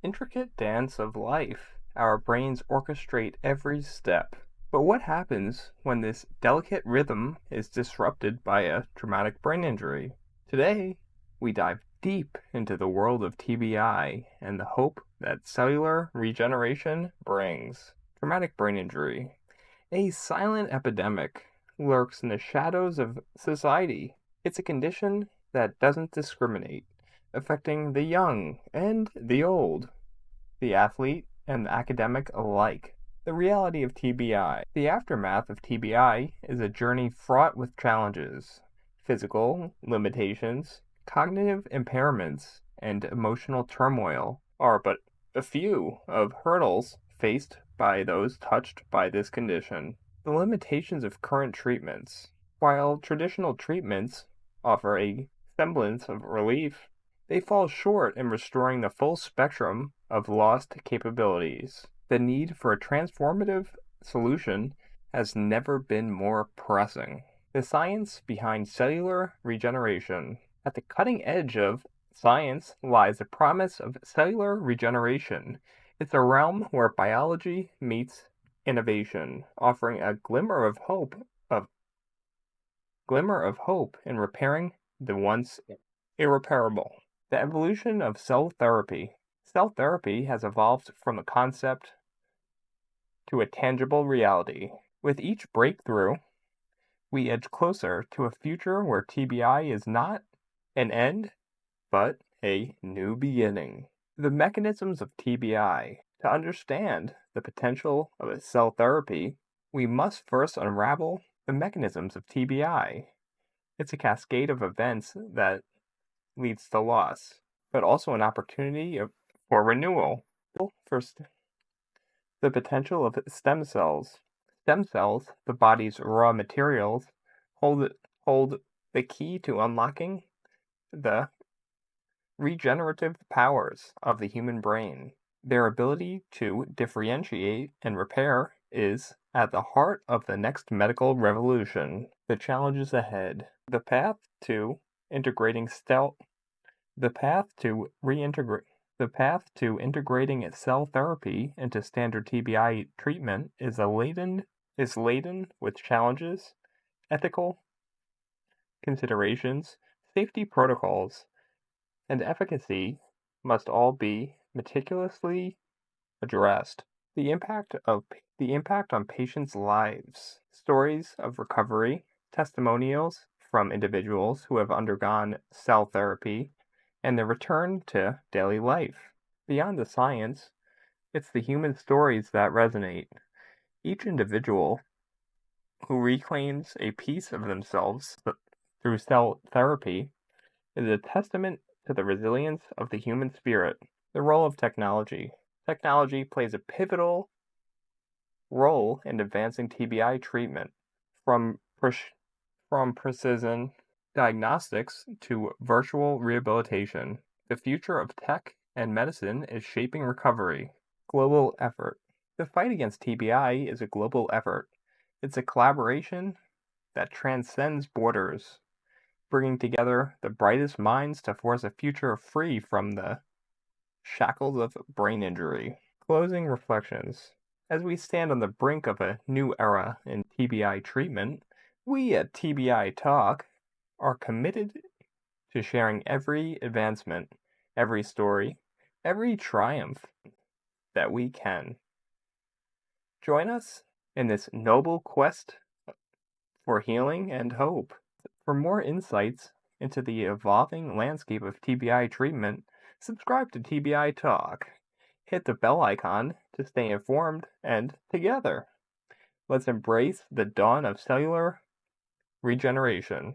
intricate dance of life. Our brains orchestrate every step. But what happens when this delicate rhythm is disrupted by a traumatic brain injury? Today, we dive deep into the world of TBI and the hope that cellular regeneration brings. Traumatic brain injury, a silent epidemic, lurks in the shadows of society. It's a condition that doesn't discriminate, affecting the young and the old, the athlete and the academic alike. The reality of TBI. The aftermath of TBI is a journey fraught with challenges, physical limitations, cognitive impairments, and emotional turmoil are but a few of hurdles faced by those touched by this condition. The limitations of current treatments. While traditional treatments offer a semblance of relief, they fall short in restoring the full spectrum of lost capabilities. The need for a transformative solution has never been more pressing. The science behind cellular regeneration. At the cutting edge of science lies the promise of cellular regeneration. It's a realm where biology meets innovation, offering a glimmer of hope in repairing the once irreparable. The evolution of cell therapy. Cell therapy has evolved from a concept to a tangible reality. With each breakthrough, we edge closer to a future where TBI is not an end, but a new beginning. The mechanisms of TBI. To understand the potential of a cell therapy, we must first unravel the mechanisms of TBI. It's a cascade of events that leads to loss, but also an opportunity for renewal. First, the potential of stem cells. Stem cells, the body's raw materials, hold the key to unlocking the regenerative powers of the human brain. Their ability to differentiate and repair is at the heart of the next medical revolution. The challenges ahead. The path to integrating integrating cell therapy into standard TBI treatment is laden with challenges, ethical considerations, safety protocols, and efficacy must all be meticulously addressed. The impact on patients' lives. Stories of recovery, testimonials from individuals who have undergone cell therapy, and their return to daily life. Beyond the science, it's the human stories that resonate. Each individual who reclaims a piece of themselves through cell therapy is a testament to the resilience of the human spirit. The role of technology. Technology plays a pivotal role in advancing TBI treatment, from precision diagnostics to virtual rehabilitation. The future of tech and medicine is shaping recovery. Global effort. The fight against TBI is a global effort. It's a collaboration that transcends borders, bringing together the brightest minds to force a future free from the shackles of brain injury. Closing reflections. As we stand on the brink of a new era in TBI treatment, we at TBItalk are committed to sharing every advancement, every story, every triumph that we can. Join us in this noble quest for healing and hope. For more insights into the evolving landscape of TBI treatment, subscribe to TBItalk. Hit the bell icon to stay informed, and together, let's embrace the dawn of cellular regeneration.